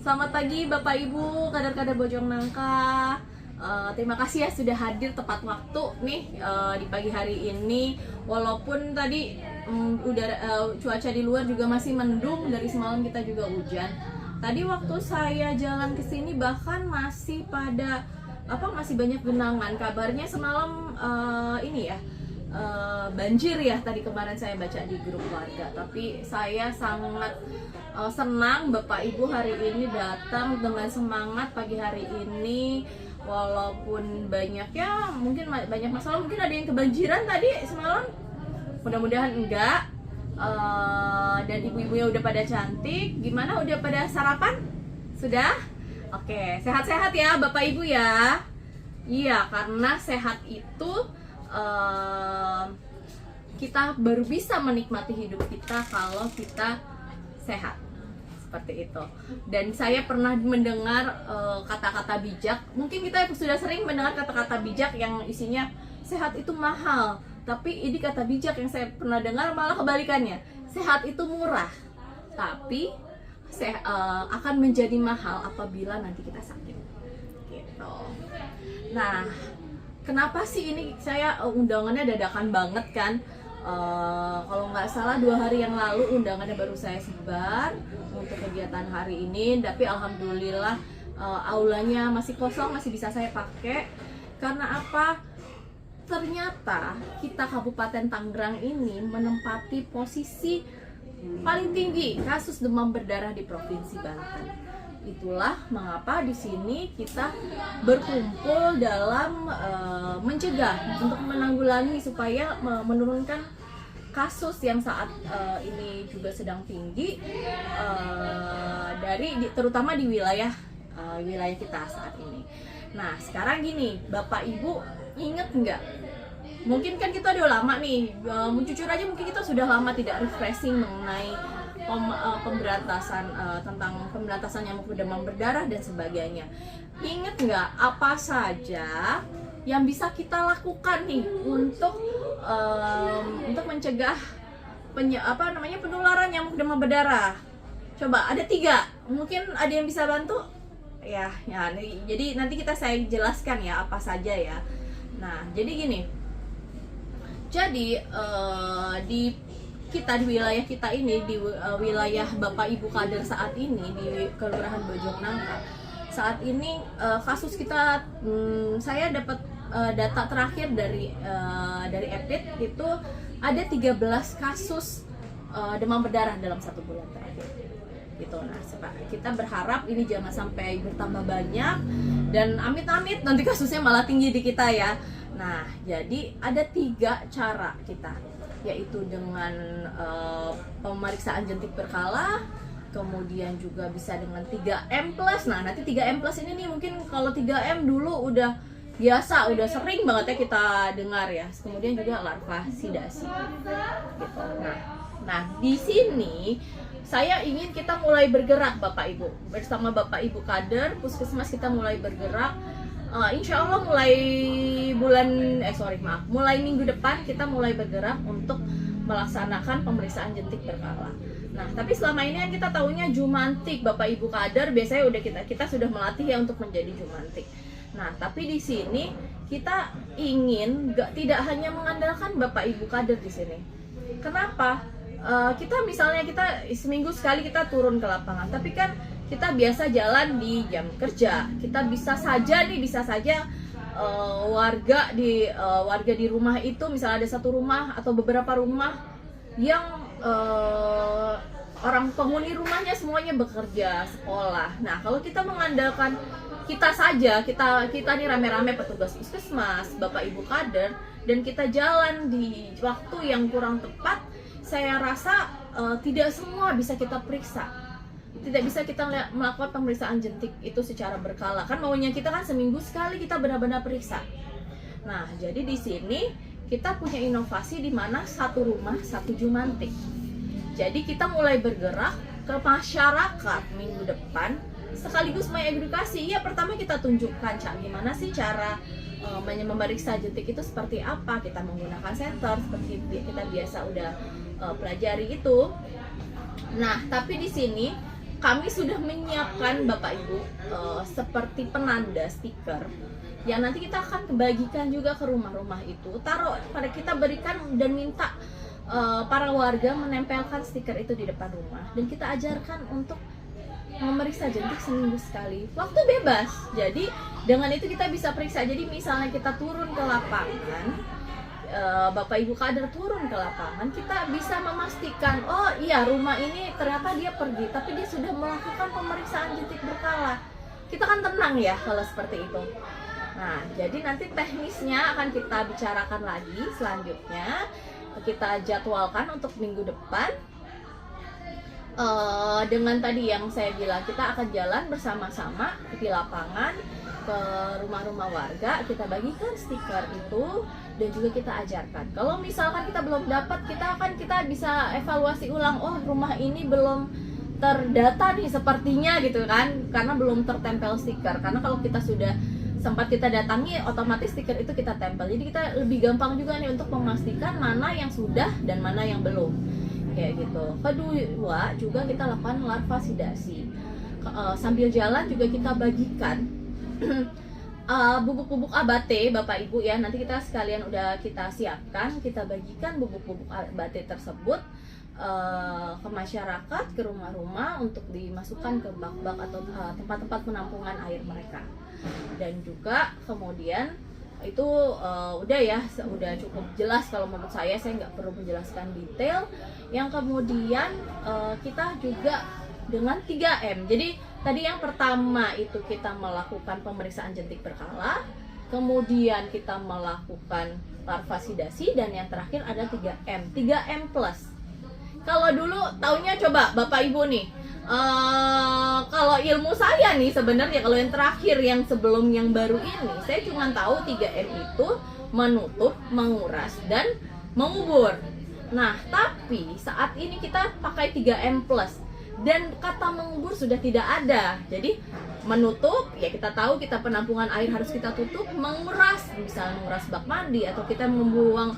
Selamat pagi Bapak Ibu, kader-kader Bojongnangka. Terima kasih ya sudah hadir tepat waktu nih di pagi hari ini. Walaupun tadi cuaca di luar juga masih mendung, dari semalam kita juga hujan. Tadi waktu saya jalan ke sini bahkan masih masih banyak genangan. Kabarnya semalam ini ya banjir ya, tadi kemarin saya baca di grup warga. Tapi saya sangat senang Bapak Ibu hari ini datang dengan semangat pagi hari ini. Walaupun mungkin banyak masalah, mungkin ada yang kebanjiran tadi semalam, mudah-mudahan enggak. Dan ibu-ibunya udah pada cantik. Gimana, udah pada sarapan? Sudah? Oke, sehat-sehat ya Bapak Ibu ya. Iya, karena sehat itu kita baru bisa menikmati hidup kita kalau kita sehat, seperti itu. Dan saya pernah mendengar kata-kata bijak. Mungkin kita sudah sering mendengar kata-kata bijak yang isinya sehat itu mahal, tapi ini kata bijak yang saya pernah dengar malah kebalikannya. Sehat itu murah, tapi akan menjadi mahal apabila nanti kita sakit gitu. Nah, kenapa sih ini saya undangannya dadakan banget kan? Kalau nggak salah 2 hari yang lalu undangannya baru saya sebar untuk kegiatan hari ini. Tapi alhamdulillah aulanya masih kosong, masih bisa saya pakai. Karena apa? Ternyata kita Kabupaten Tangerang ini menempati posisi paling tinggi kasus demam berdarah di Provinsi Banten. Itulah mengapa di sini kita berkumpul dalam mencegah untuk menanggulangi supaya menurunkan kasus yang saat ini juga sedang tinggi terutama di wilayah kita saat ini. Nah, sekarang gini, Bapak Ibu inget nggak? Mungkin kan kita udah lama nih, jujur aja mungkin kita sudah lama tidak refreshing mengenai tentang pemberantasan nyamuk demam berdarah dan sebagainya. Ingat nggak apa saja yang bisa kita lakukan nih untuk mencegah penularan nyamuk demam berdarah? Coba, ada 3. Mungkin ada yang bisa bantu? Ya, jadi nanti saya jelaskan ya apa saja ya. Nah, jadi gini. Jadi di wilayah kita ini, di wilayah Bapak Ibu kader saat ini di Kelurahan Bojongnangka, saat ini kasus kita, saya dapat data terakhir dari Epid itu ada 13 kasus demam berdarah dalam 1 bulan terakhir gitu. Nah, kita berharap ini jangan sampai bertambah banyak dan amit-amit nanti kasusnya malah tinggi di kita ya. Nah, jadi ada 3 cara kita, yaitu dengan pemeriksaan jentik berkala, kemudian juga bisa dengan 3M+. Nah, nanti 3M+ ini nih, mungkin kalau 3M dulu udah biasa, udah sering banget ya kita dengar ya. Kemudian juga larvasidasi gitu. Nah, di sini saya ingin kita mulai bergerak Bapak Ibu. Bersama Bapak Ibu kader Puskesmas kita mulai bergerak. Insya Allah mulai minggu depan kita mulai bergerak untuk melaksanakan pemeriksaan jentik berkala. Nah, tapi selama ini kan kita tahunya jumantik, Bapak Ibu kader biasanya kita sudah melatih ya untuk menjadi jumantik. Nah, tapi di sini kita ingin tidak hanya mengandalkan Bapak Ibu kader di sini. Kenapa? Kita seminggu sekali kita turun ke lapangan, tapi kan kita biasa jalan di jam kerja. Kita bisa saja warga di rumah itu, misalnya ada 1 rumah atau beberapa rumah yang orang penghuni rumahnya semuanya bekerja, sekolah. Nah, kalau kita mengandalkan kita nih rame-rame petugas puskesmas, Bapak Ibu kader, dan kita jalan di waktu yang kurang tepat, saya rasa tidak semua bisa kita periksa. Tidak bisa kita melakukan pemeriksaan jentik itu secara berkala. Kan maunya kita kan seminggu sekali kita benar-benar periksa. Nah, jadi di sini kita punya inovasi di mana 1 rumah 1 jumantik. Jadi kita mulai bergerak ke masyarakat minggu depan sekaligus mengedukasi. Ya, pertama kita tunjukkan gimana sih cara memeriksa jentik itu seperti apa. Kita menggunakan sensor seperti kita biasa udah pelajari itu. Nah, tapi di sini kami sudah menyiapkan Bapak Ibu seperti penanda stiker yang nanti kita akan bagikan juga ke rumah-rumah itu. Taruh pada kita berikan dan minta para warga menempelkan stiker itu di depan rumah, dan kita ajarkan untuk memeriksa jentik seminggu sekali. Waktu bebas. Jadi dengan itu kita bisa periksa. Jadi misalnya kita turun ke lapangan, Bapak Ibu kader turun ke lapangan, kita bisa memastikan, oh iya rumah ini ternyata dia pergi, tapi dia sudah melakukan pemeriksaan jentik berkala. Kita kan tenang ya kalau seperti itu. Nah, jadi nanti teknisnya akan kita bicarakan lagi selanjutnya. Kita jadwalkan untuk minggu depan. Dengan tadi yang saya bilang, kita akan jalan bersama-sama di lapangan ke rumah-rumah warga, kita bagikan stiker itu dan juga kita ajarkan. Kalau misalkan kita belum dapat, kita bisa evaluasi ulang. Oh, rumah ini belum terdata nih sepertinya gitu kan, karena belum tertempel stiker. Karena kalau kita sudah sempat kita datangi, otomatis stiker itu kita tempel. Jadi kita lebih gampang juga nih untuk memastikan mana yang sudah dan mana yang belum, kayak gitu. Kedua juga kita lakukan larvasidasi. Sambil jalan juga kita bagikan bubuk-bubuk abate Bapak Ibu ya. Nanti kita sekalian udah kita siapkan, kita bagikan bubuk-bubuk abate tersebut ke masyarakat, ke rumah-rumah untuk dimasukkan ke bak-bak atau tempat-tempat penampungan air mereka. Dan juga kemudian itu udah ya, udah cukup jelas kalau menurut saya nggak perlu menjelaskan detail. Yang kemudian kita juga dengan 3M. Jadi tadi yang pertama itu kita melakukan pemeriksaan jentik berkala, kemudian kita melakukan larvasidasi, dan yang terakhir ada 3M. 3M plus. Kalau dulu taunya, coba Bapak Ibu nih, kalau ilmu saya nih sebenarnya, kalau yang terakhir yang sebelum yang baru ini, saya cuma tahu 3M itu menutup, menguras, dan mengubur. Nah, tapi saat ini kita pakai 3M plus, dan kata mengubur sudah tidak ada. Jadi menutup, ya kita tahu kita penampungan air harus kita tutup. Menguras, misalnya menguras bak mandi, atau kita membuang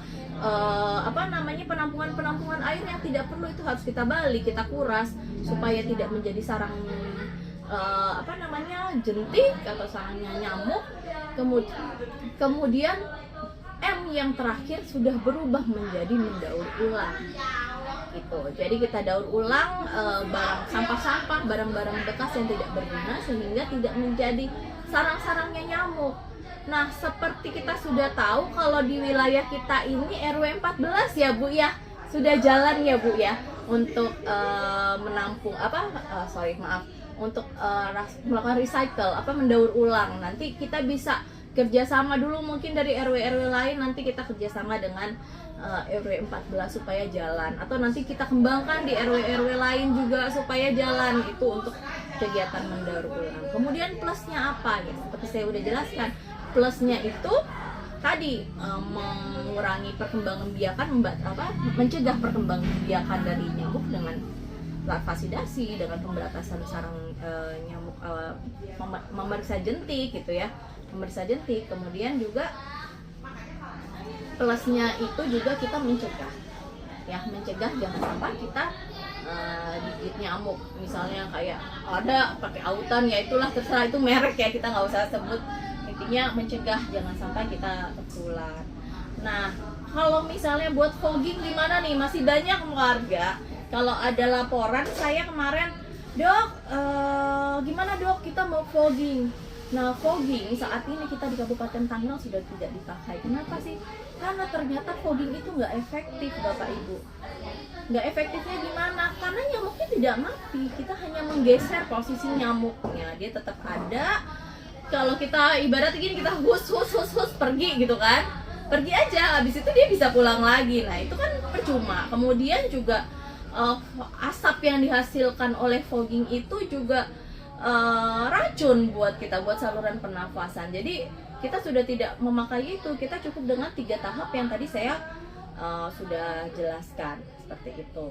penampungan air yang tidak perlu, itu harus kita balik, kita kuras supaya tidak menjadi sarang jentik atau sarangnya nyamuk. Kemudian M yang terakhir sudah berubah menjadi mendaur ulang gitu. Jadi kita daur ulang barang sampah-sampah, barang-barang bekas yang tidak berguna, sehingga tidak menjadi sarang-sarangnya nyamuk. Nah, seperti kita sudah tahu kalau di wilayah kita ini RW 14 ya Bu ya, sudah jalan ya Bu ya untuk menampung untuk melakukan recycle, mendaur ulang. Nanti kita bisa kerjasama dulu mungkin dari RW-RW lain, nanti kita kerjasama dengan RW 14 supaya jalan, atau nanti kita kembangkan di RW-RW lain juga supaya jalan, itu untuk kegiatan mendaur ulang. Kemudian plusnya apa ya? Seperti saya udah jelaskan, plusnya itu tadi mengurangi perkembangan biakan, mencegah perkembangan biakan dari nyamuk dengan larvasidasi, dengan pemberantasan sarang nyamuk, memeriksa jentik gitu ya, memeriksa jentik. Kemudian juga plusnya itu juga kita mencegah jangan sampai kita digigit nyamuk. Misalnya kayak ada pakai autan, ya itulah, terserah itu merek ya, kita nggak usah sebut. Intinya mencegah jangan sampai kita tertular. Nah, kalau misalnya buat fogging gimana nih? Masih banyak warga kalau ada laporan, saya kemarin, Dok, gimana Dok, kita mau fogging. Nah, fogging saat ini kita di Kabupaten Tangerang sudah tidak dipakai. Kenapa sih? Karena ternyata fogging itu nggak efektif Bapak Ibu. Nggak efektifnya gimana? Karena nyamuknya tidak mati, kita hanya menggeser posisi nyamuknya, dia tetap ada. Kalau kita ibarat gini, kita hus pergi gitu kan, pergi aja, habis itu dia bisa pulang lagi. Nah, itu kan percuma. Kemudian juga asap yang dihasilkan oleh fogging itu juga racun buat kita, buat saluran pernafasan. Jadi kita sudah tidak memakai itu, kita cukup dengan 3 tahap yang tadi saya sudah jelaskan, seperti itu.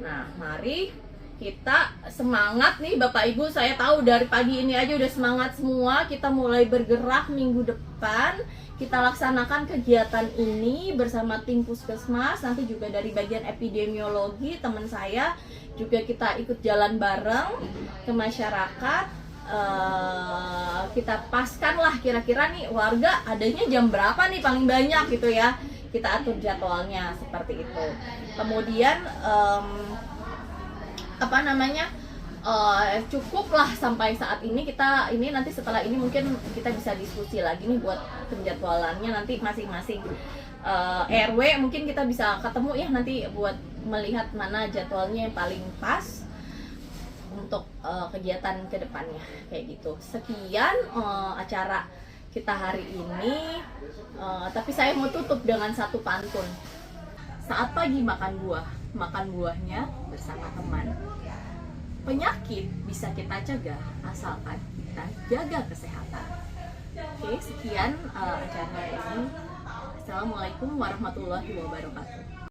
Nah, mari kita semangat nih Bapak Ibu. Saya tahu dari pagi ini aja udah semangat semua. Kita mulai bergerak minggu depan. Kita laksanakan kegiatan ini bersama tim Puskesmas, nanti juga dari bagian epidemiologi teman saya. juga kita ikut jalan bareng ke masyarakat. Kita paskan lah kira-kira nih warga adanya jam berapa nih paling banyak gitu ya, kita atur jadwalnya seperti itu. Kemudian cukuplah sampai saat ini. Kita ini nanti setelah ini mungkin kita bisa diskusi lagi nih buat penjadwalannya nanti masing-masing RW mungkin kita bisa ketemu ya nanti buat melihat mana jadwalnya yang paling pas untuk kegiatan kedepannya kayak gitu. Sekian acara kita hari ini, tapi saya mau tutup dengan satu pantun. Saat pagi makan buahnya bersama teman. Penyakit bisa kita cegah asalkan kita jaga kesehatan. Oke, sekian acara ini. Assalamualaikum warahmatullahi wabarakatuh.